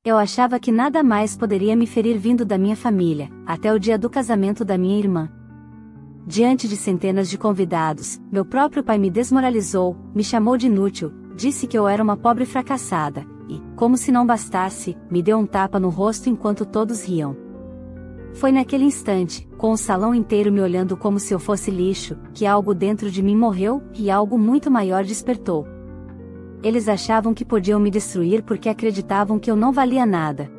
Eu achava que nada mais poderia me ferir vindo da minha família, até o dia do casamento da minha irmã. Diante de centenas de convidados, meu próprio pai me desmoralizou, me chamou de inútil, disse que eu era uma pobre fracassada, e, como se não bastasse, me deu um tapa no rosto enquanto todos riam. Foi naquele instante, com o salão inteiro me olhando como se eu fosse lixo, que algo dentro de mim morreu, e algo muito maior despertou. Eles achavam que podiam me destruir porque acreditavam que eu não valia nada.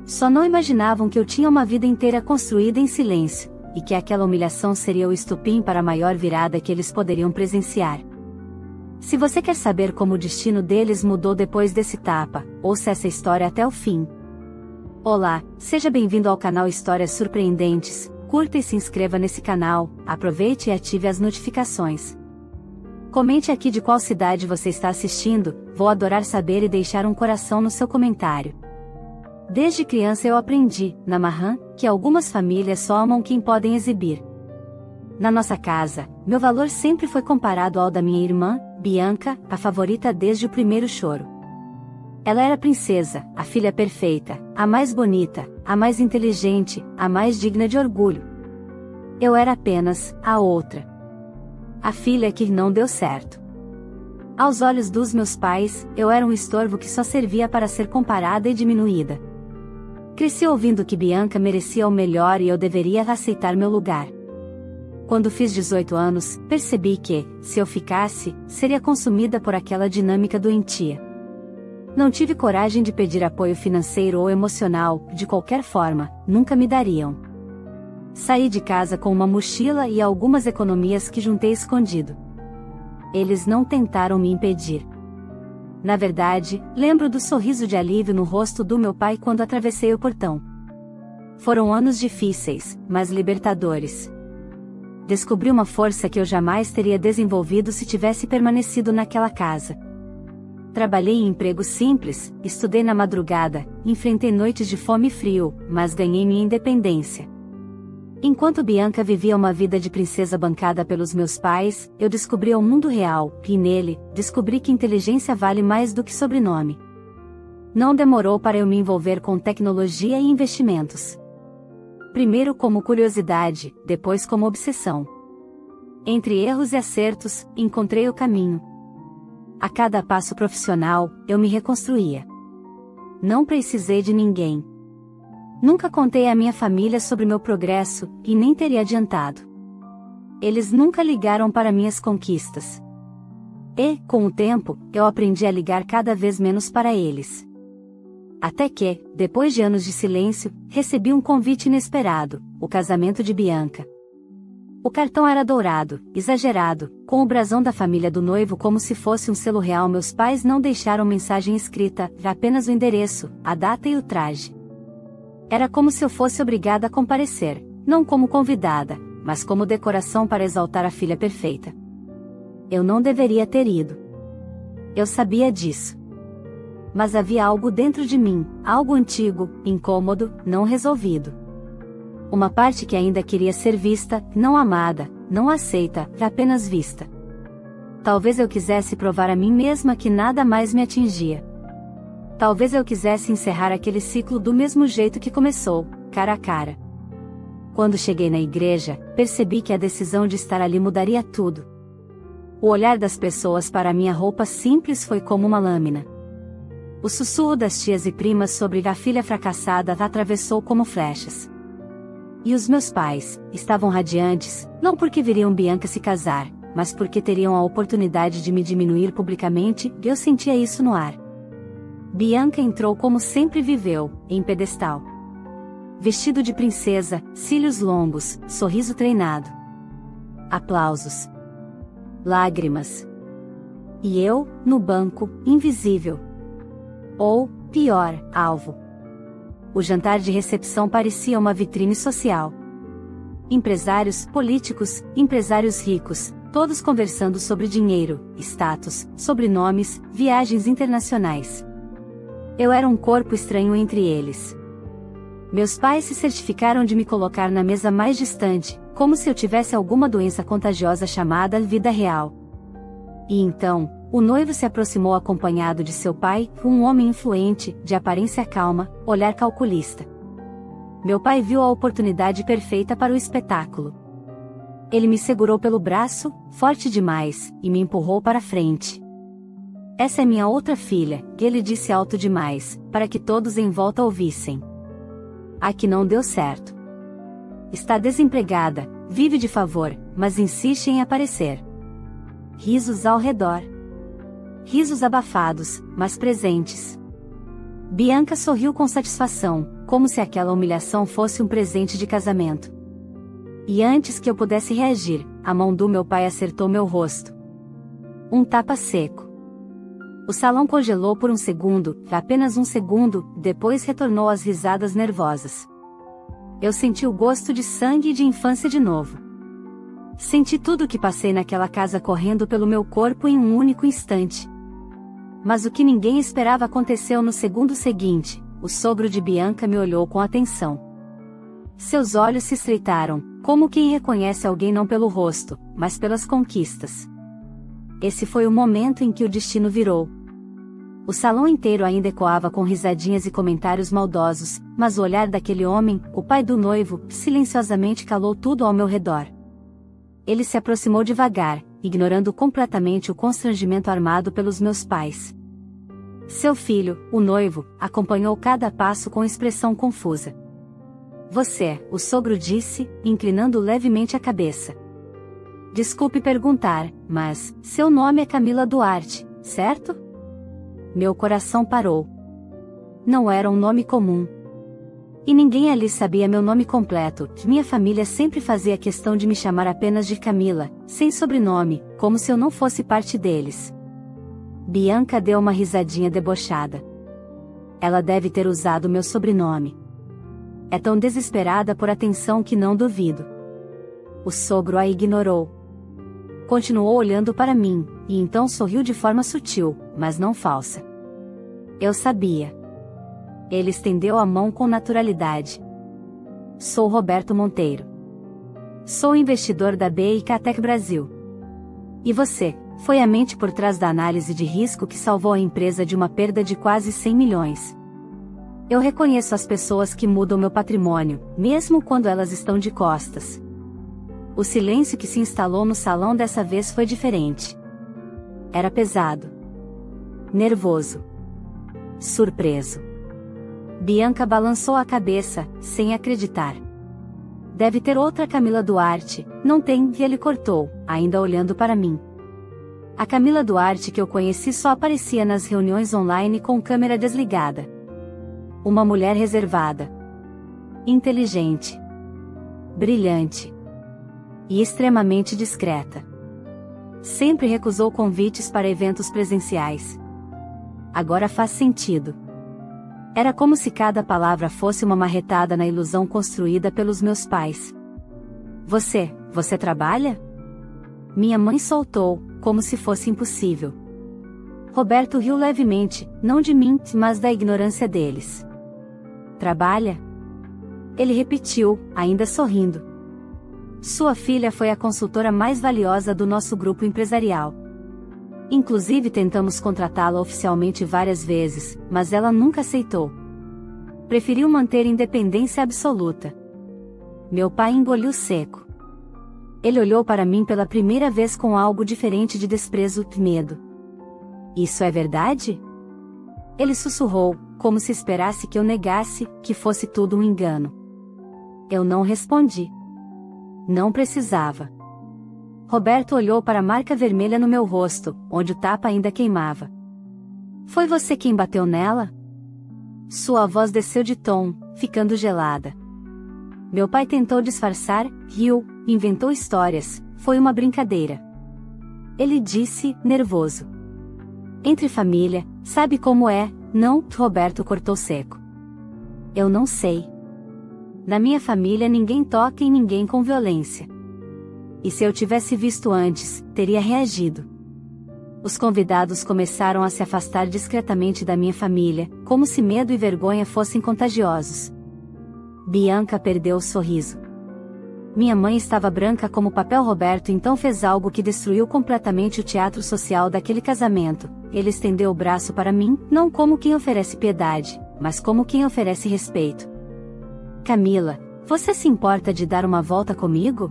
Só não imaginavam que eu tinha uma vida inteira construída em silêncio, e que aquela humilhação seria o estopim para a maior virada que eles poderiam presenciar. Se você quer saber como o destino deles mudou depois desse tapa, ouça essa história até o fim. Olá, seja bem-vindo ao canal Histórias Surpreendentes, curta e se inscreva nesse canal, aproveite e ative as notificações. Comente aqui de qual cidade você está assistindo, vou adorar saber e deixar um coração no seu comentário. Desde criança eu aprendi, na Marran, que algumas famílias só amam quem podem exibir. Na nossa casa, meu valor sempre foi comparado ao da minha irmã, Bianca, a favorita desde o primeiro choro. Ela era a princesa, a filha perfeita, a mais bonita, a mais inteligente, a mais digna de orgulho. Eu era apenas a outra. A filha que não deu certo. Aos olhos dos meus pais, eu era um estorvo que só servia para ser comparada e diminuída. Cresci ouvindo que Bianca merecia o melhor e eu deveria aceitar meu lugar. Quando fiz 18 anos, percebi que, se eu ficasse, seria consumida por aquela dinâmica doentia. Não tive coragem de pedir apoio financeiro ou emocional, de qualquer forma, nunca me dariam. Saí de casa com uma mochila e algumas economias que juntei escondido. Eles não tentaram me impedir. Na verdade, lembro do sorriso de alívio no rosto do meu pai quando atravessei o portão. Foram anos difíceis, mas libertadores. Descobri uma força que eu jamais teria desenvolvido se tivesse permanecido naquela casa. Trabalhei em empregos simples, estudei na madrugada, enfrentei noites de fome e frio, mas ganhei minha independência. Enquanto Bianca vivia uma vida de princesa bancada pelos meus pais, eu descobri o mundo real, e nele, descobri que inteligência vale mais do que sobrenome. Não demorou para eu me envolver com tecnologia e investimentos. Primeiro como curiosidade, depois como obsessão. Entre erros e acertos, encontrei o caminho. A cada passo profissional, eu me reconstruía. Não precisei de ninguém. Nunca contei à minha família sobre meu progresso, e nem teria adiantado. Eles nunca ligaram para minhas conquistas. E, com o tempo, eu aprendi a ligar cada vez menos para eles. Até que, depois de anos de silêncio, recebi um convite inesperado, o casamento de Bianca. O cartão era dourado, exagerado, com o brasão da família do noivo como se fosse um selo real. Meus pais não deixaram mensagem escrita, apenas o endereço, a data e o traje. Era como se eu fosse obrigada a comparecer, não como convidada, mas como decoração para exaltar a filha perfeita. Eu não deveria ter ido. Eu sabia disso. Mas havia algo dentro de mim, algo antigo, incômodo, não resolvido. Uma parte que ainda queria ser vista, não amada, não aceita, apenas vista. Talvez eu quisesse provar a mim mesma que nada mais me atingia. Talvez eu quisesse encerrar aquele ciclo do mesmo jeito que começou, cara a cara. Quando cheguei na igreja, percebi que a decisão de estar ali mudaria tudo. O olhar das pessoas para minha roupa simples foi como uma lâmina. O sussurro das tias e primas sobre a filha fracassada atravessou como flechas. E os meus pais estavam radiantes, não porque viriam Bianca se casar, mas porque teriam a oportunidade de me diminuir publicamente, e eu sentia isso no ar. Bianca entrou como sempre viveu, em pedestal. Vestido de princesa, cílios longos, sorriso treinado. Aplausos. Lágrimas. E eu, no banco, invisível. Ou, pior, alvo. O jantar de recepção parecia uma vitrine social. Empresários, políticos, empresários ricos, todos conversando sobre dinheiro, status, sobrenomes, viagens internacionais. Eu era um corpo estranho entre eles. Meus pais se certificaram de me colocar na mesa mais distante, como se eu tivesse alguma doença contagiosa chamada vida real. E então, o noivo se aproximou acompanhado de seu pai, um homem influente, de aparência calma, olhar calculista. Meu pai viu a oportunidade perfeita para o espetáculo. Ele me segurou pelo braço, forte demais, e me empurrou para frente. Essa é minha outra filha, ele disse alto demais, para que todos em volta ouvissem. Aqui não deu certo. Está desempregada, vive de favor, mas insiste em aparecer. Risos ao redor. Risos abafados, mas presentes. Bianca sorriu com satisfação, como se aquela humilhação fosse um presente de casamento. E antes que eu pudesse reagir, a mão do meu pai acertou meu rosto. Um tapa seco. O salão congelou por um segundo, apenas um segundo, depois retornou às risadas nervosas. Eu senti o gosto de sangue e de infância de novo. Senti tudo o que passei naquela casa correndo pelo meu corpo em um único instante. Mas o que ninguém esperava aconteceu no segundo seguinte. O sogro de Bianca me olhou com atenção. Seus olhos se estreitaram, como quem reconhece alguém não pelo rosto, mas pelas conquistas. Esse foi o momento em que o destino virou. O salão inteiro ainda ecoava com risadinhas e comentários maldosos, mas o olhar daquele homem, o pai do noivo, silenciosamente calou tudo ao meu redor. Ele se aproximou devagar, ignorando completamente o constrangimento armado pelos meus pais. Seu filho, o noivo, acompanhou cada passo com expressão confusa. Você, o sogro disse, inclinando levemente a cabeça. Desculpe perguntar, mas, seu nome é Camila Duarte, certo? Meu coração parou. Não era um nome comum. E ninguém ali sabia meu nome completo, minha família sempre fazia questão de me chamar apenas de Camila, sem sobrenome, como se eu não fosse parte deles. Bianca deu uma risadinha debochada. Ela deve ter usado meu sobrenome. É tão desesperada por atenção que não duvido. O sogro a ignorou. Continuou olhando para mim, e então sorriu de forma sutil, mas não falsa. Eu sabia. Ele estendeu a mão com naturalidade. Sou Roberto Monteiro. Sou investidor da BIK Brasil. E você, foi a mente por trás da análise de risco que salvou a empresa de uma perda de quase 100 milhões. Eu reconheço as pessoas que mudam meu patrimônio, mesmo quando elas estão de costas. O silêncio que se instalou no salão dessa vez foi diferente. Era pesado. Nervoso. Surpreso. Bianca balançou a cabeça, sem acreditar. Deve ter outra Camila Duarte, não tem, e ele cortou, ainda olhando para mim. A Camila Duarte que eu conheci só aparecia nas reuniões online com câmera desligada. Uma mulher reservada. Inteligente. Brilhante. E extremamente discreta. Sempre recusou convites para eventos presenciais. Agora faz sentido. Era como se cada palavra fosse uma marretada na ilusão construída pelos meus pais. Você trabalha? Minha mãe soltou, como se fosse impossível. Roberto riu levemente, não de mim, mas da ignorância deles. Trabalha? Ele repetiu, ainda sorrindo. Sua filha foi a consultora mais valiosa do nosso grupo empresarial. Inclusive tentamos contratá-la oficialmente várias vezes, mas ela nunca aceitou. Preferiu manter independência absoluta. Meu pai engoliu seco. Ele olhou para mim pela primeira vez com algo diferente de desprezo e medo. Isso é verdade? Ele sussurrou, como se esperasse que eu negasse, que fosse tudo um engano. Eu não respondi. Não precisava. Roberto olhou para a marca vermelha no meu rosto, onde o tapa ainda queimava. Foi você quem bateu nela? Sua voz desceu de tom, ficando gelada. Meu pai tentou disfarçar, riu, inventou histórias, foi uma brincadeira. Ele disse, nervoso. Entre família, sabe como é, não? Roberto cortou seco. Eu não sei. Na minha família ninguém toca em ninguém com violência. E se eu tivesse visto antes, teria reagido. Os convidados começaram a se afastar discretamente da minha família, como se medo e vergonha fossem contagiosos. Bianca perdeu o sorriso. Minha mãe estava branca como papel. Roberto então fez algo que destruiu completamente o teatro social daquele casamento. Ele estendeu o braço para mim, não como quem oferece piedade, mas como quem oferece respeito. Camila, você se importa de dar uma volta comigo?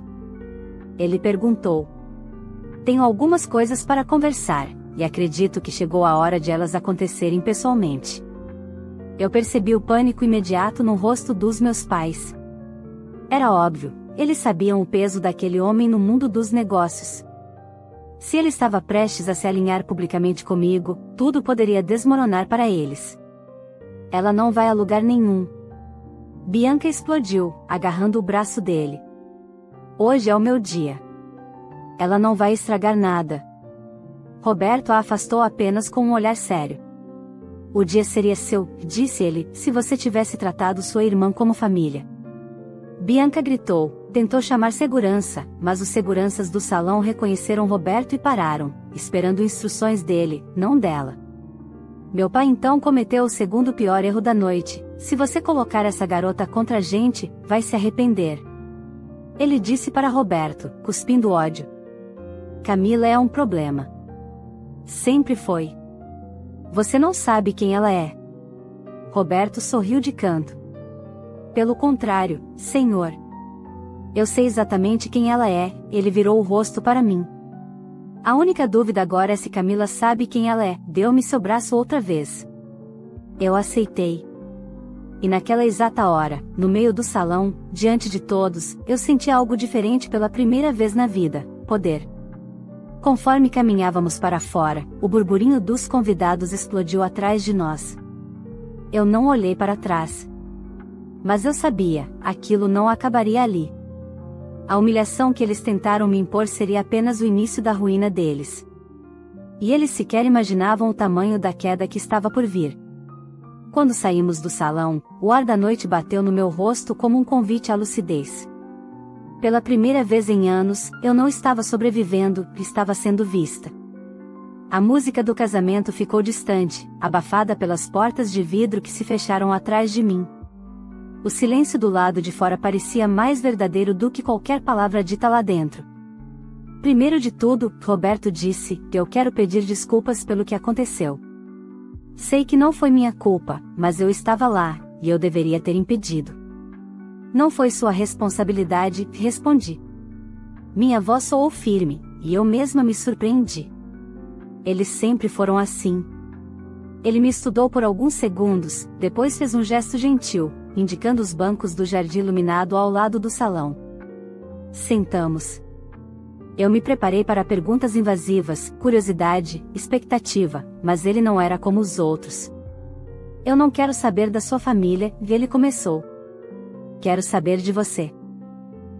Ele perguntou. Tenho algumas coisas para conversar, e acredito que chegou a hora de elas acontecerem pessoalmente. Eu percebi o pânico imediato no rosto dos meus pais. Era óbvio, eles sabiam o peso daquele homem no mundo dos negócios. Se ele estava prestes a se alinhar publicamente comigo, tudo poderia desmoronar para eles. Ela não vai a lugar nenhum. Bianca explodiu, agarrando o braço dele. Hoje é o meu dia. Ela não vai estragar nada. Roberto a afastou apenas com um olhar sério. O dia seria seu, disse ele, se você tivesse tratado sua irmã como família. Bianca gritou, tentou chamar segurança, mas os seguranças do salão reconheceram Roberto e pararam, esperando instruções dele, não dela. Meu pai então cometeu o segundo pior erro da noite. Se você colocar essa garota contra a gente, vai se arrepender. Ele disse para Roberto, cuspindo ódio. Camila é um problema. Sempre foi. Você não sabe quem ela é. Roberto sorriu de canto. Pelo contrário, senhor. Eu sei exatamente quem ela é. Ele virou o rosto para mim. A única dúvida agora é se Camila sabe quem ela é. Deu-me seu braço outra vez. Eu aceitei. E naquela exata hora, no meio do salão, diante de todos, eu senti algo diferente pela primeira vez na vida: poder. Conforme caminhávamos para fora, o burburinho dos convidados explodiu atrás de nós. Eu não olhei para trás. Mas eu sabia, aquilo não acabaria ali. A humilhação que eles tentaram me impor seria apenas o início da ruína deles. E eles sequer imaginavam o tamanho da queda que estava por vir. Quando saímos do salão, o ar da noite bateu no meu rosto como um convite à lucidez. Pela primeira vez em anos, eu não estava sobrevivendo, estava sendo vista. A música do casamento ficou distante, abafada pelas portas de vidro que se fecharam atrás de mim. O silêncio do lado de fora parecia mais verdadeiro do que qualquer palavra dita lá dentro. Primeiro de tudo, Roberto disse, eu quero pedir desculpas pelo que aconteceu. Sei que não foi minha culpa, mas eu estava lá, e eu deveria ter impedido. Não foi sua responsabilidade, respondi. Minha voz soou firme, e eu mesma me surpreendi. Eles sempre foram assim. Ele me estudou por alguns segundos, depois fez um gesto gentil, indicando os bancos do jardim iluminado ao lado do salão. Sentamos. Eu me preparei para perguntas invasivas, curiosidade, expectativa, mas ele não era como os outros. Eu não quero saber da sua família, ele começou. Quero saber de você.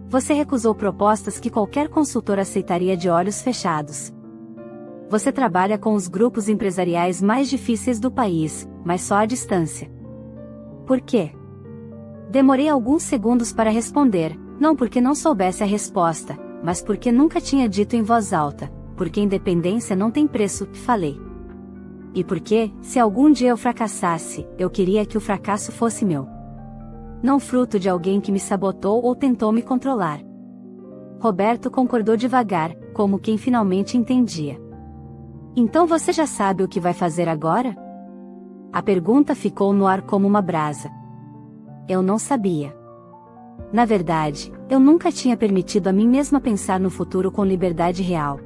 Você recusou propostas que qualquer consultor aceitaria de olhos fechados. Você trabalha com os grupos empresariais mais difíceis do país, mas só à distância. Por quê? Demorei alguns segundos para responder, não porque não soubesse a resposta, mas porque nunca tinha dito em voz alta, porque independência não tem preço, falei. E porque, se algum dia eu fracassasse, eu queria que o fracasso fosse meu. Não fruto de alguém que me sabotou ou tentou me controlar. Roberto concordou devagar, como quem finalmente entendia. Então você já sabe o que vai fazer agora? A pergunta ficou no ar como uma brasa. Eu não sabia. Na verdade, eu nunca tinha permitido a mim mesma pensar no futuro com liberdade real.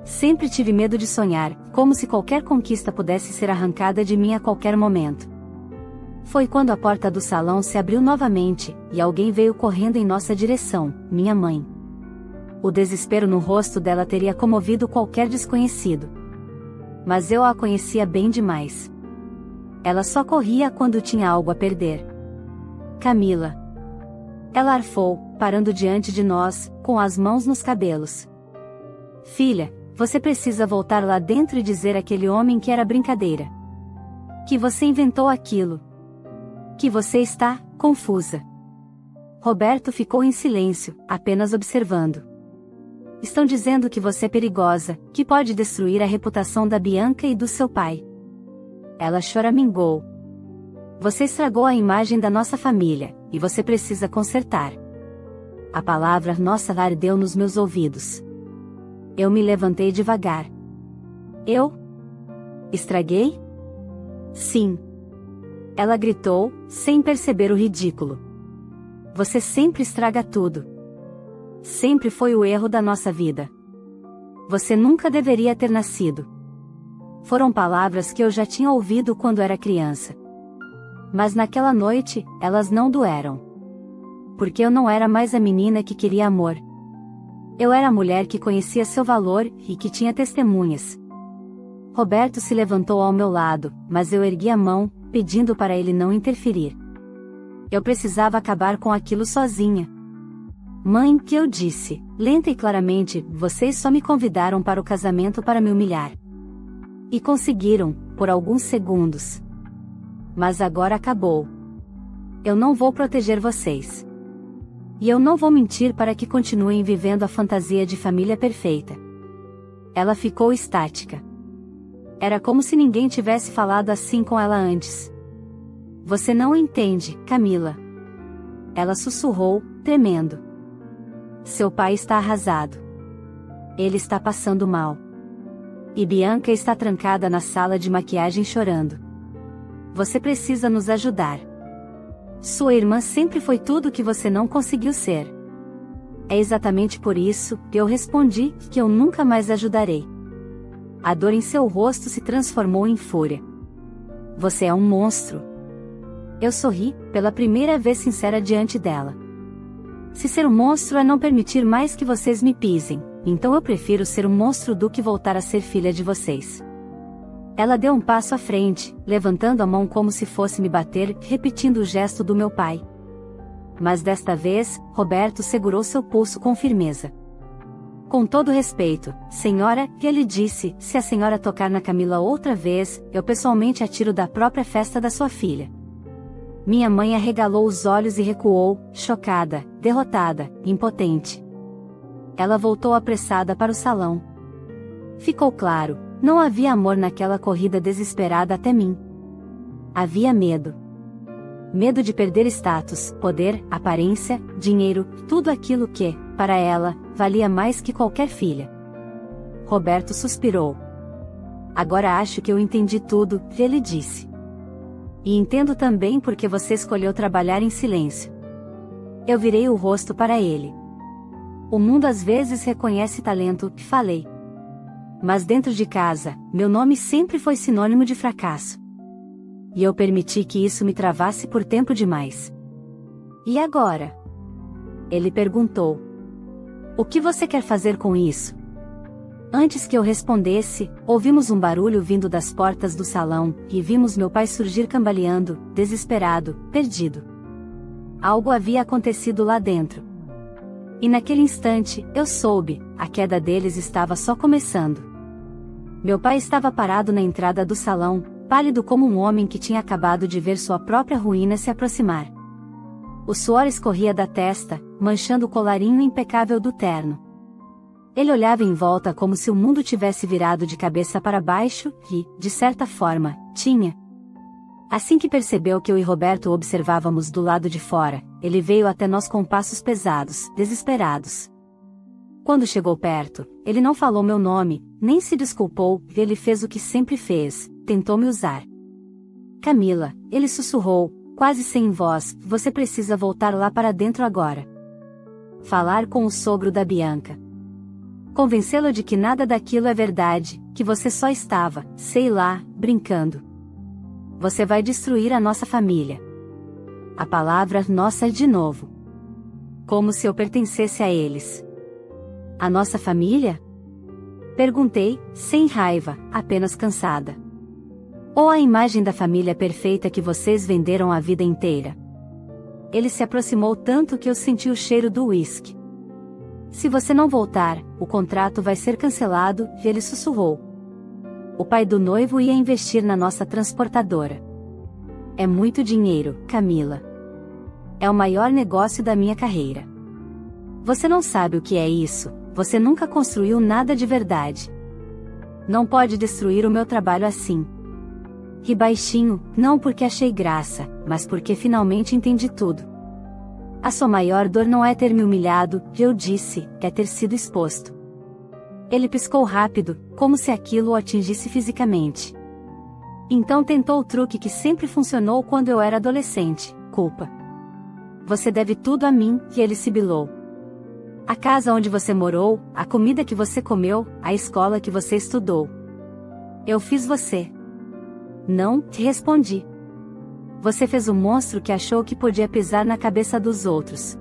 Sempre tive medo de sonhar, como se qualquer conquista pudesse ser arrancada de mim a qualquer momento. Foi quando a porta do salão se abriu novamente, e alguém veio correndo em nossa direção, minha mãe. O desespero no rosto dela teria comovido qualquer desconhecido. Mas eu a conhecia bem demais. Ela só corria quando tinha algo a perder. Camila. Ela arfou, parando diante de nós, com as mãos nos cabelos. Filha, você precisa voltar lá dentro e dizer àquele homem que era brincadeira. Que você inventou aquilo. Que você está confusa. Roberto ficou em silêncio, apenas observando. Estão dizendo que você é perigosa, que pode destruir a reputação da Bianca e do seu pai. Ela choramingou. Você estragou a imagem da nossa família, e você precisa consertar. a palavra nossa ardeu nos meus ouvidos. Eu me levantei devagar. Eu? Estraguei? Sim. Ela gritou, sem perceber o ridículo. Você sempre estraga tudo. Sempre foi o erro da nossa vida. Você nunca deveria ter nascido. Foram palavras que eu já tinha ouvido quando era criança. Mas naquela noite, elas não doeram. Porque eu não era mais a menina que queria amor. Eu era a mulher que conhecia seu valor e que tinha testemunhas. Roberto se levantou ao meu lado, mas eu ergui a mão, pedindo para ele não interferir. Eu precisava acabar com aquilo sozinha. Mãe, que eu disse, lenta e claramente, vocês só me convidaram para o casamento para me humilhar. E conseguiram, por alguns segundos. Mas agora acabou. Eu não vou proteger vocês. E eu não vou mentir para que continuem vivendo a fantasia de família perfeita. Ela ficou estática. Era como se ninguém tivesse falado assim com ela antes. Você não entende, Camila. Ela sussurrou, tremendo. Seu pai está arrasado. Ele está passando mal. E Bianca está trancada na sala de maquiagem chorando. Você precisa nos ajudar. Sua irmã sempre foi tudo o que você não conseguiu ser. É exatamente por isso que eu respondi que eu nunca mais ajudarei. A dor em seu rosto se transformou em fúria. Você é um monstro. Eu sorri, pela primeira vez sincera diante dela. Se ser um monstro é não permitir mais que vocês me pisem, então eu prefiro ser um monstro do que voltar a ser filha de vocês. Ela deu um passo à frente, levantando a mão como se fosse me bater, repetindo o gesto do meu pai. Mas desta vez, Roberto segurou seu pulso com firmeza. Com todo respeito, senhora, ele disse, se a senhora tocar na Camila outra vez, eu pessoalmente a tiro da própria festa da sua filha. Minha mãe arregalou os olhos e recuou, chocada, derrotada, impotente. Ela voltou apressada para o salão. Ficou claro, não havia amor naquela corrida desesperada até mim. Havia medo. Medo de perder status, poder, aparência, dinheiro, tudo aquilo que, para ela, valia mais que qualquer filha. Roberto suspirou. Agora acho que eu entendi tudo, ele disse. E entendo também porque você escolheu trabalhar em silêncio. Eu virei o rosto para ele. O mundo às vezes reconhece talento, falei. Mas dentro de casa, meu nome sempre foi sinônimo de fracasso. E eu permiti que isso me travasse por tempo demais. E agora? Ele perguntou. O que você quer fazer com isso? Antes que eu respondesse, ouvimos um barulho vindo das portas do salão, e vimos meu pai surgir cambaleando, desesperado, perdido. Algo havia acontecido lá dentro. E naquele instante, eu soube, a queda deles estava só começando. Meu pai estava parado na entrada do salão, pálido como um homem que tinha acabado de ver sua própria ruína se aproximar. O suor escorria da testa, manchando o colarinho impecável do terno. Ele olhava em volta como se o mundo tivesse virado de cabeça para baixo e, de certa forma, tinha. Assim que percebeu que eu e Roberto observávamos do lado de fora, ele veio até nós com passos pesados, desesperados. Quando chegou perto, ele não falou meu nome, nem se desculpou, ele fez o que sempre fez, tentou me usar. Camila, ele sussurrou, quase sem voz, você precisa voltar lá para dentro agora. Falar com o sogro da Bianca. Convencê-lo de que nada daquilo é verdade, que você só estava, sei lá, brincando. Você vai destruir a nossa família. A palavra nossa de novo. Como se eu pertencesse a eles. A nossa família? Perguntei, sem raiva, apenas cansada. Ou a imagem da família perfeita que vocês venderam a vida inteira? Ele se aproximou tanto que eu senti o cheiro do uísque. Se você não voltar, o contrato vai ser cancelado, ele sussurrou. O pai do noivo ia investir na nossa transportadora. É muito dinheiro, Camila. É o maior negócio da minha carreira. Você não sabe o que é isso, você nunca construiu nada de verdade. Não pode destruir o meu trabalho assim. Ri baixinho, não porque achei graça, mas porque finalmente entendi tudo. A sua maior dor não é ter me humilhado, eu disse, é ter sido exposto. Ele piscou rápido, como se aquilo o atingisse fisicamente. Então tentou o truque que sempre funcionou quando eu era adolescente: culpa. Você deve tudo a mim, e ele sibilou. A casa onde você morou, a comida que você comeu, a escola que você estudou. Eu fiz você. Não, te respondi. Você fez o monstro que achou que podia pisar na cabeça dos outros.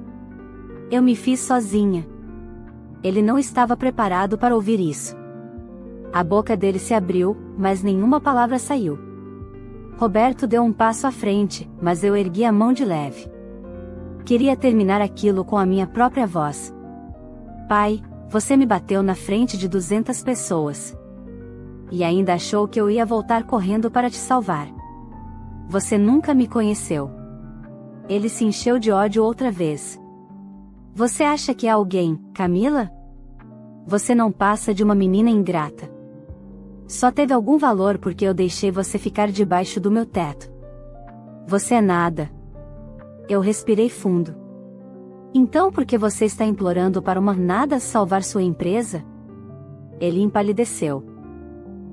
Eu me fiz sozinha. Ele não estava preparado para ouvir isso. A boca dele se abriu, mas nenhuma palavra saiu. Roberto deu um passo à frente, mas eu ergui a mão de leve. Queria terminar aquilo com a minha própria voz. Pai, você me bateu na frente de 200 pessoas. E ainda achou que eu ia voltar correndo para te salvar. Você nunca me conheceu. Ele se encheu de ódio outra vez. Você acha que é alguém, Camila? Você não passa de uma menina ingrata. Só teve algum valor porque eu deixei você ficar debaixo do meu teto. Você é nada. Eu respirei fundo. Então por que você está implorando para uma nada salvar sua empresa? Ele empalideceu.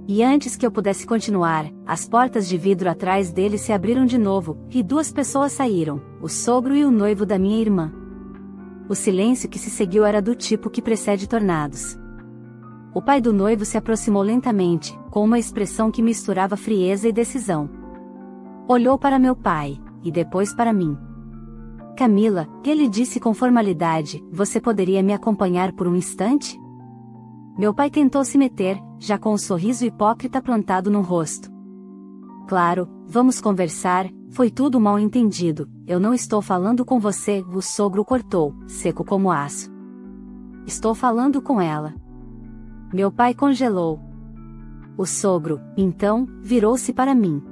E antes que eu pudesse continuar, as portas de vidro atrás dele se abriram de novo, e duas pessoas saíram, o sogro e o noivo da minha irmã. O silêncio que se seguiu era do tipo que precede tornados. O pai do noivo se aproximou lentamente, com uma expressão que misturava frieza e decisão. Olhou para meu pai, e depois para mim. Camila, ele disse com formalidade, você poderia me acompanhar por um instante? Meu pai tentou se meter, já com um sorriso hipócrita plantado no rosto. Claro, vamos conversar, foi tudo mal entendido, eu não estou falando com você, o sogro cortou, seco como aço. Estou falando com ela. Meu pai congelou. O sogro, então, virou-se para mim.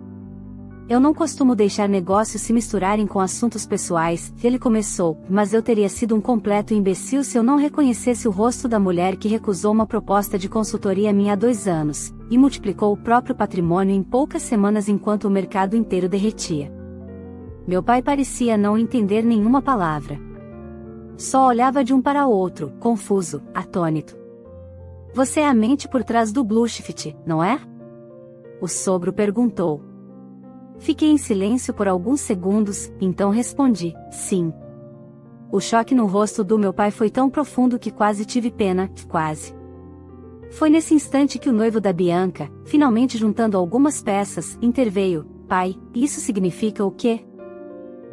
Eu não costumo deixar negócios se misturarem com assuntos pessoais, ele começou, mas eu teria sido um completo imbecil se eu não reconhecesse o rosto da mulher que recusou uma proposta de consultoria minha há 2 anos, e multiplicou o próprio patrimônio em poucas semanas enquanto o mercado inteiro derretia. Meu pai parecia não entender nenhuma palavra. Só olhava de um para o outro, confuso, atônito. Você é a mente por trás do Blueshift, não é? O sogro perguntou. Fiquei em silêncio por alguns segundos, então respondi, sim. O choque no rosto do meu pai foi tão profundo que quase tive pena, quase. Foi nesse instante que o noivo da Bianca, finalmente juntando algumas peças, interveio, pai, isso significa o quê?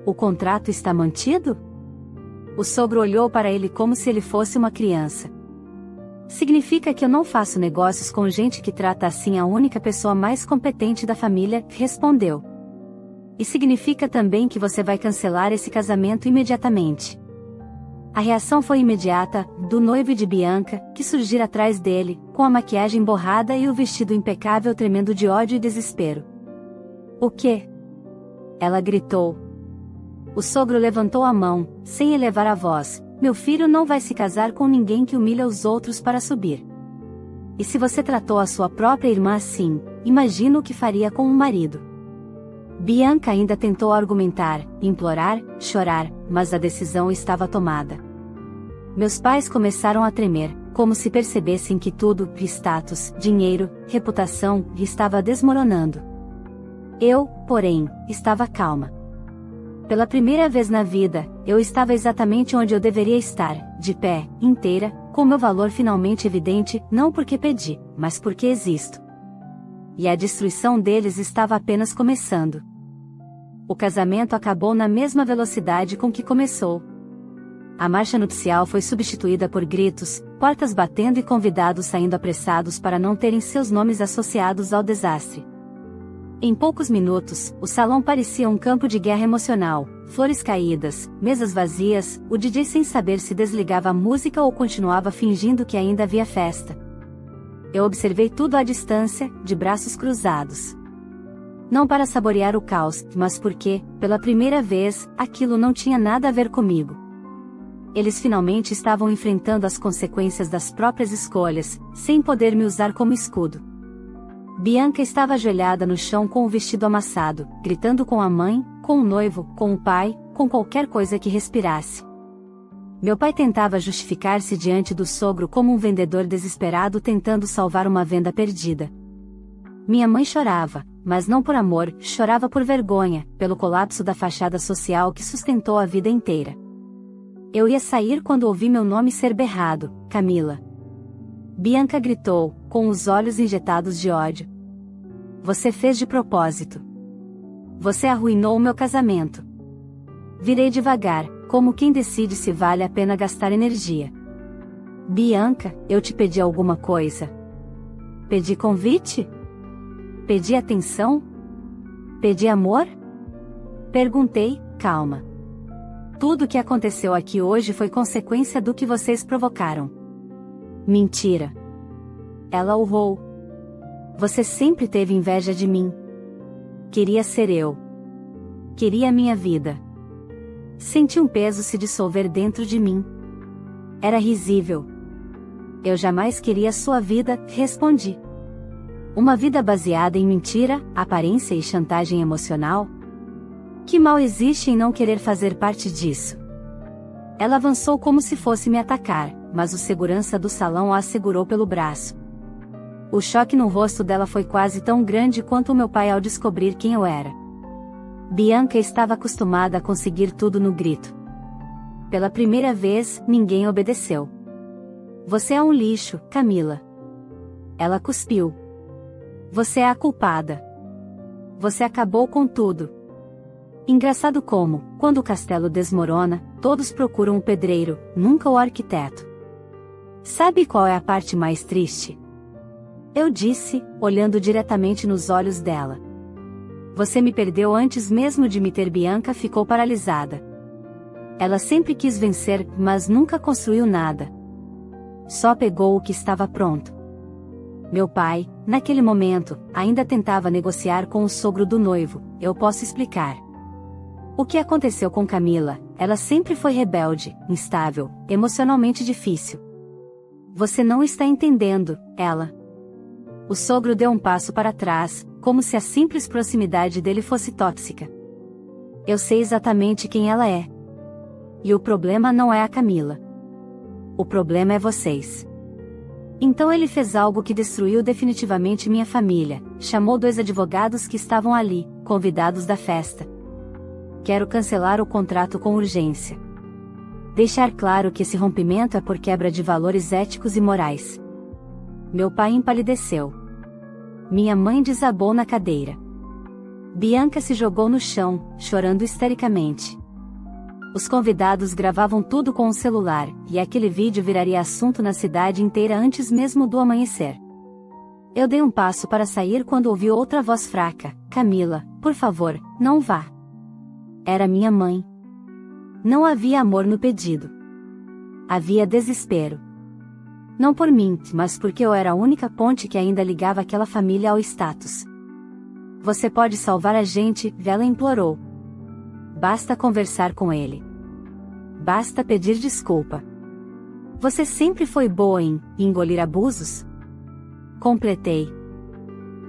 O contrato está mantido? O sogro olhou para ele como se ele fosse uma criança. Significa que eu não faço negócios com gente que trata assim a única pessoa mais competente da família, respondeu. E significa também que você vai cancelar esse casamento imediatamente. A reação foi imediata, do noivo e de Bianca, que surgira atrás dele, com a maquiagem borrada e o vestido impecável tremendo de ódio e desespero. O quê? Ela gritou. O sogro levantou a mão, sem elevar a voz. Meu filho não vai se casar com ninguém que humilha os outros para subir. E se você tratou a sua própria irmã assim, imagino o que faria com um marido. Bianca ainda tentou argumentar, implorar, chorar, mas a decisão estava tomada. Meus pais começaram a tremer, como se percebessem que tudo, status, dinheiro, reputação, estava desmoronando. Eu, porém, estava calma. Pela primeira vez na vida, eu estava exatamente onde eu deveria estar, de pé, inteira, com meu valor finalmente evidente, não porque pedi, mas porque existo. E a destruição deles estava apenas começando. O casamento acabou na mesma velocidade com que começou. A marcha nupcial foi substituída por gritos, portas batendo e convidados saindo apressados para não terem seus nomes associados ao desastre. Em poucos minutos, o salão parecia um campo de guerra emocional, flores caídas, mesas vazias, o DJ sem saber se desligava a música ou continuava fingindo que ainda havia festa. Eu observei tudo à distância, de braços cruzados. Não para saborear o caos, mas porque, pela primeira vez, aquilo não tinha nada a ver comigo. Eles finalmente estavam enfrentando as consequências das próprias escolhas, sem poder me usar como escudo. Bianca estava ajoelhada no chão com o vestido amassado, gritando com a mãe, com o noivo, com o pai, com qualquer coisa que respirasse. Meu pai tentava justificar-se diante do sogro como um vendedor desesperado tentando salvar uma venda perdida. Minha mãe chorava, mas não por amor, chorava por vergonha, pelo colapso da fachada social que sustentou a vida inteira. Eu ia sair quando ouvi meu nome ser berrado, Camila. Bianca gritou, com os olhos injetados de ódio. Você fez de propósito. Você arruinou o meu casamento. Virei devagar, como quem decide se vale a pena gastar energia. Bianca, eu te pedi alguma coisa? Pedi convite? Pedi atenção? Pedi amor? Perguntei, calma. Tudo o que aconteceu aqui hoje foi consequência do que vocês provocaram. Mentira. Ela urrou. Você sempre teve inveja de mim. Queria ser eu. Queria a minha vida. Senti um peso se dissolver dentro de mim. Era risível. Eu jamais queria sua vida, respondi. Uma vida baseada em mentira, aparência e chantagem emocional? Que mal existe em não querer fazer parte disso? Ela avançou como se fosse me atacar, mas o segurança do salão a segurou pelo braço. O choque no rosto dela foi quase tão grande quanto o meu pai ao descobrir quem eu era. Bianca estava acostumada a conseguir tudo no grito. Pela primeira vez, ninguém obedeceu. Você é um lixo, Camila. Ela cuspiu. Você é a culpada. Você acabou com tudo. Engraçado como, quando o castelo desmorona, todos procuram o pedreiro, nunca o arquiteto. Sabe qual é a parte mais triste? Eu disse, olhando diretamente nos olhos dela. Você me perdeu antes mesmo de me ter. Bianca ficou paralisada. Ela sempre quis vencer, mas nunca construiu nada. Só pegou o que estava pronto. Meu pai, naquele momento, ainda tentava negociar com o sogro do noivo. Eu posso explicar. O que aconteceu com Camila? Ela sempre foi rebelde, instável, emocionalmente difícil. Você não está entendendo, ela. O sogro deu um passo para trás, como se a simples proximidade dele fosse tóxica. Eu sei exatamente quem ela é. E o problema não é a Camila. O problema é vocês. Então ele fez algo que destruiu definitivamente minha família, chamou 2 advogados que estavam ali, convidados da festa. Quero cancelar o contrato com urgência. Deixar claro que esse rompimento é por quebra de valores éticos e morais. Meu pai empalideceu. Minha mãe desabou na cadeira. Bianca se jogou no chão, chorando histericamente. Os convidados gravavam tudo com um celular, e aquele vídeo viraria assunto na cidade inteira antes mesmo do amanhecer. Eu dei um passo para sair quando ouvi outra voz fraca. Camila, por favor, não vá. Era minha mãe. Não havia amor no pedido. Havia desespero. Não por mim, mas porque eu era a única ponte que ainda ligava aquela família ao status. Você pode salvar a gente, ela implorou. Basta conversar com ele. Basta pedir desculpa. Você sempre foi boa em engolir abusos? Completei.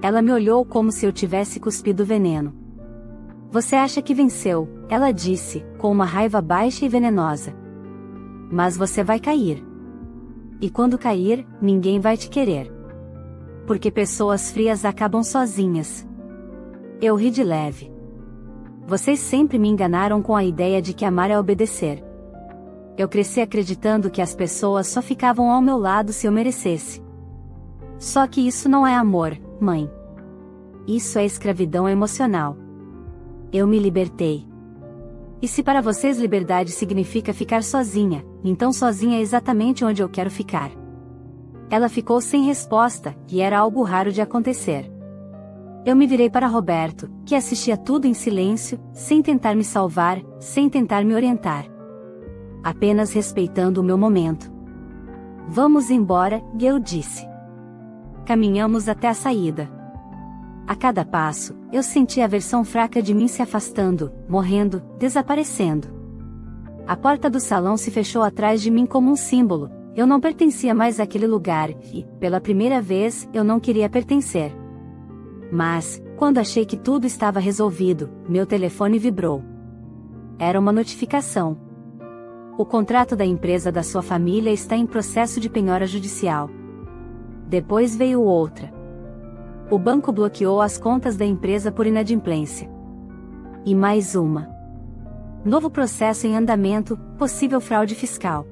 Ela me olhou como se eu tivesse cuspido veneno. Você acha que venceu, ela disse, com uma raiva baixa e venenosa. Mas você vai cair. E quando cair, ninguém vai te querer. Porque pessoas frias acabam sozinhas. Eu ri de leve. Vocês sempre me enganaram com a ideia de que amar é obedecer. Eu cresci acreditando que as pessoas só ficavam ao meu lado se eu merecesse. Só que isso não é amor, mãe. Isso é escravidão emocional. Eu me libertei. E se para vocês liberdade significa ficar sozinha, então sozinha é exatamente onde eu quero ficar. Ela ficou sem resposta, e era algo raro de acontecer. Eu me virei para Roberto, que assistia tudo em silêncio, sem tentar me salvar, sem tentar me orientar. Apenas respeitando o meu momento. Vamos embora, eu disse. Caminhamos até a saída. A cada passo, eu sentia a versão fraca de mim se afastando, morrendo, desaparecendo. A porta do salão se fechou atrás de mim como um símbolo. Eu não pertencia mais àquele lugar, e, pela primeira vez, eu não queria pertencer. Mas, quando achei que tudo estava resolvido, meu telefone vibrou. Era uma notificação. O contrato da empresa da sua família está em processo de penhora judicial. Depois veio outra. O banco bloqueou as contas da empresa por inadimplência. E mais uma. Novo processo em andamento, possível fraude fiscal.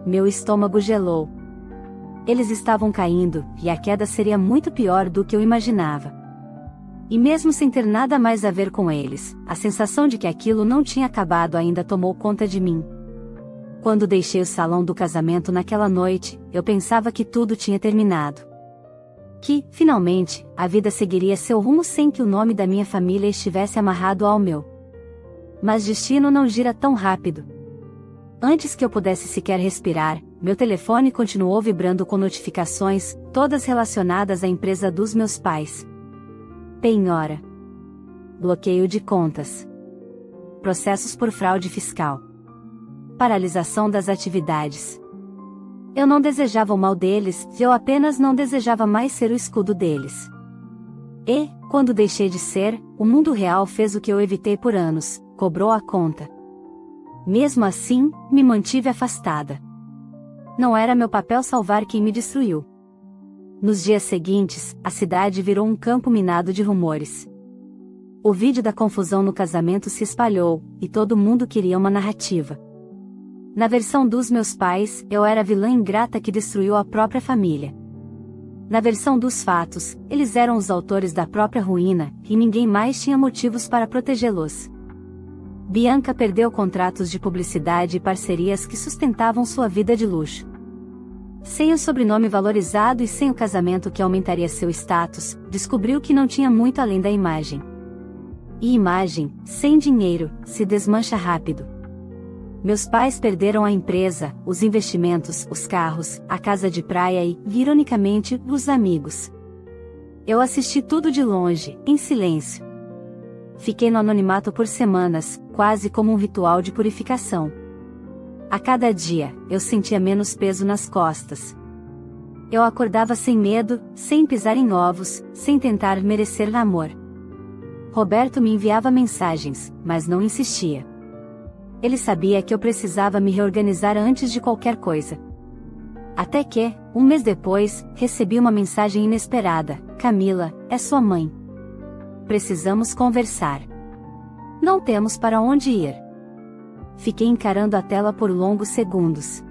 Meu estômago gelou. Eles estavam caindo, e a queda seria muito pior do que eu imaginava. E mesmo sem ter nada mais a ver com eles, a sensação de que aquilo não tinha acabado ainda tomou conta de mim. Quando deixei o salão do casamento naquela noite, eu pensava que tudo tinha terminado. Que, finalmente, a vida seguiria seu rumo sem que o nome da minha família estivesse amarrado ao meu. Mas destino não gira tão rápido. Antes que eu pudesse sequer respirar, meu telefone continuou vibrando com notificações, todas relacionadas à empresa dos meus pais. Penhora. Bloqueio de contas. Processos por fraude fiscal. Paralisação das atividades. Eu não desejava o mal deles, eu apenas não desejava mais ser o escudo deles. E, quando deixei de ser, o mundo real fez o que eu evitei por anos, cobrou a conta. Mesmo assim, me mantive afastada. Não era meu papel salvar quem me destruiu. Nos dias seguintes, a cidade virou um campo minado de rumores. O vídeo da confusão no casamento se espalhou, e todo mundo queria uma narrativa. Na versão dos meus pais, eu era a vilã ingrata que destruiu a própria família. Na versão dos fatos, eles eram os autores da própria ruína, e ninguém mais tinha motivos para protegê-los. Bianca perdeu contratos de publicidade e parcerias que sustentavam sua vida de luxo. Sem o sobrenome valorizado e sem o casamento que aumentaria seu status, descobriu que não tinha muito além da imagem. E imagem, sem dinheiro, se desmancha rápido. Meus pais perderam a empresa, os investimentos, os carros, a casa de praia e, ironicamente, os amigos. Eu assisti tudo de longe, em silêncio. Fiquei no anonimato por semanas, quase como um ritual de purificação. A cada dia, eu sentia menos peso nas costas. Eu acordava sem medo, sem pisar em ovos, sem tentar merecer amor. Roberto me enviava mensagens, mas não insistia. Ele sabia que eu precisava me reorganizar antes de qualquer coisa. Até que, um mês depois, recebi uma mensagem inesperada: Camila, é sua mãe. Precisamos conversar. Não temos para onde ir. Fiquei encarando a tela por longos segundos.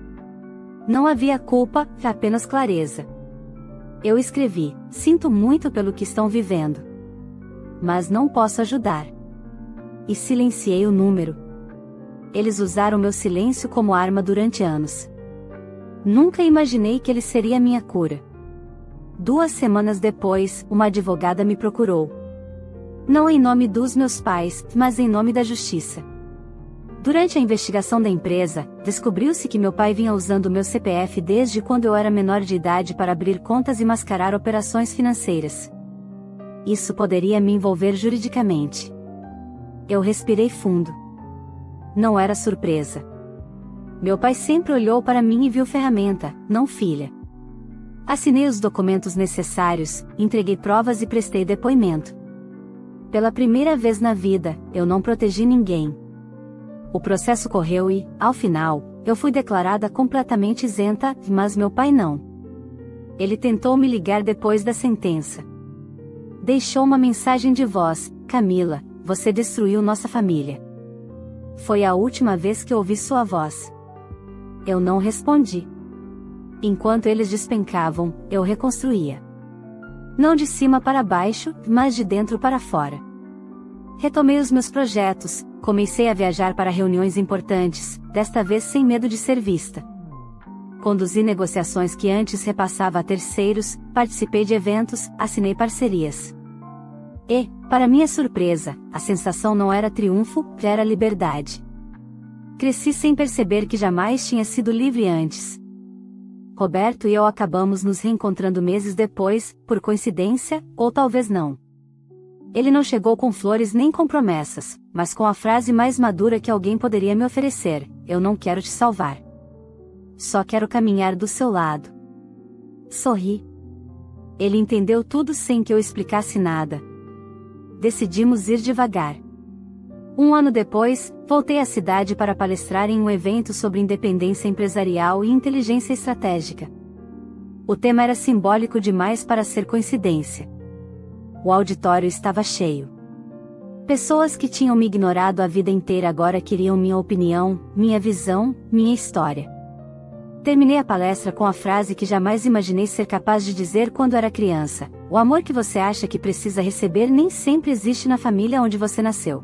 Não havia culpa, apenas clareza. Eu escrevi: sinto muito pelo que estão vivendo. Mas não posso ajudar. E silenciei o número. Eles usaram meu silêncio como arma durante anos. Nunca imaginei que ele seria minha cura. 2 semanas depois, uma advogada me procurou. Não em nome dos meus pais, mas em nome da justiça. Durante a investigação da empresa, descobriu-se que meu pai vinha usando meu CPF desde quando eu era menor de idade para abrir contas e mascarar operações financeiras. Isso poderia me envolver juridicamente. Eu respirei fundo. Não era surpresa. Meu pai sempre olhou para mim e viu ferramenta, não filha. Assinei os documentos necessários, entreguei provas e prestei depoimento. Pela primeira vez na vida, eu não protegi ninguém. O processo correu e, ao final, eu fui declarada completamente isenta, mas meu pai não. Ele tentou me ligar depois da sentença. Deixou uma mensagem de voz: Camila, você destruiu nossa família. Foi a última vez que ouvi sua voz. Eu não respondi. Enquanto eles despencavam, eu reconstruía. Não de cima para baixo, mas de dentro para fora. Retomei os meus projetos, comecei a viajar para reuniões importantes, desta vez sem medo de ser vista. Conduzi negociações que antes repassava a terceiros, participei de eventos, assinei parcerias. E, para minha surpresa, a sensação não era triunfo, era liberdade. Cresci sem perceber que jamais tinha sido livre antes. Roberto e eu acabamos nos reencontrando meses depois, por coincidência, ou talvez não. Ele não chegou com flores nem com promessas, mas com a frase mais madura que alguém poderia me oferecer: eu não quero te salvar. Só quero caminhar do seu lado. Sorri. Ele entendeu tudo sem que eu explicasse nada. Decidimos ir devagar. Um ano depois, voltei à cidade para palestrar em um evento sobre independência empresarial e inteligência estratégica. O tema era simbólico demais para ser coincidência. O auditório estava cheio. Pessoas que tinham me ignorado a vida inteira agora queriam minha opinião, minha visão, minha história. Terminei a palestra com a frase que jamais imaginei ser capaz de dizer quando era criança: o amor que você acha que precisa receber nem sempre existe na família onde você nasceu.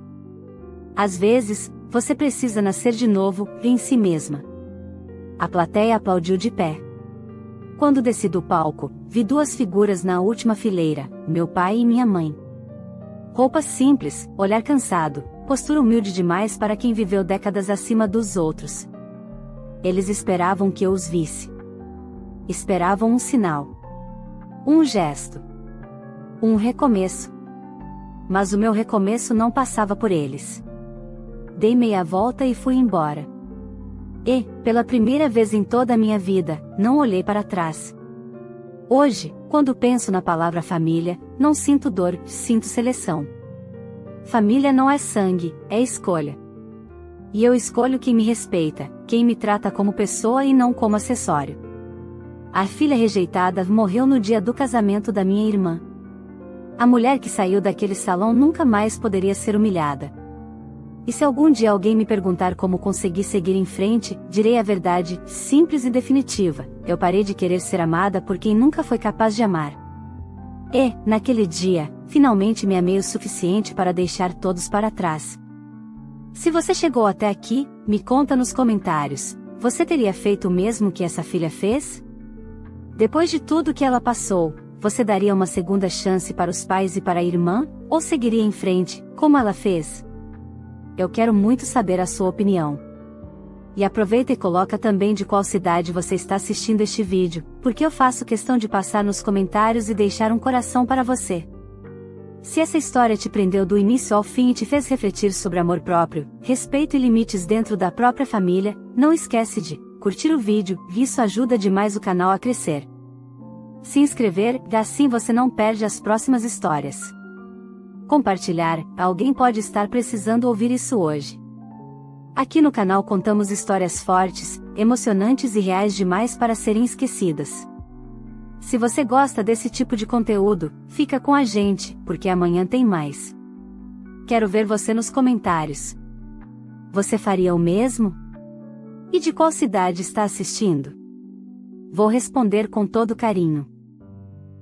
Às vezes, você precisa nascer de novo, em si mesma. A plateia aplaudiu de pé. Quando desci do palco, vi duas figuras na última fileira, meu pai e minha mãe. Roupas simples, olhar cansado, postura humilde demais para quem viveu décadas acima dos outros. Eles esperavam que eu os visse. Esperavam um sinal. Um gesto. Um recomeço. Mas o meu recomeço não passava por eles. Dei meia volta e fui embora. E, pela primeira vez em toda a minha vida, não olhei para trás. Hoje, quando penso na palavra família, não sinto dor, sinto seleção. Família não é sangue, é escolha. E eu escolho quem me respeita, quem me trata como pessoa e não como acessório. A filha rejeitada morreu no dia do casamento da minha irmã. A mulher que saiu daquele salão nunca mais poderia ser humilhada. E se algum dia alguém me perguntar como consegui seguir em frente, direi a verdade, simples e definitiva: eu parei de querer ser amada por quem nunca foi capaz de amar. E, naquele dia, finalmente me amei o suficiente para deixar todos para trás. Se você chegou até aqui, me conta nos comentários: você teria feito o mesmo que essa filha fez? Depois de tudo que ela passou, você daria uma segunda chance para os pais e para a irmã, ou seguiria em frente, como ela fez? Eu quero muito saber a sua opinião. E aproveita e coloca também de qual cidade você está assistindo este vídeo, porque eu faço questão de passar nos comentários e deixar um coração para você. Se essa história te prendeu do início ao fim e te fez refletir sobre amor próprio, respeito e limites dentro da própria família, não esquece de curtir o vídeo, isso ajuda demais o canal a crescer. Se inscrever, assim você não perde as próximas histórias. Compartilhar, alguém pode estar precisando ouvir isso hoje. Aqui no canal contamos histórias fortes, emocionantes e reais demais para serem esquecidas. Se você gosta desse tipo de conteúdo, fica com a gente, porque amanhã tem mais. Quero ver você nos comentários. Você faria o mesmo? E de qual cidade está assistindo? Vou responder com todo carinho.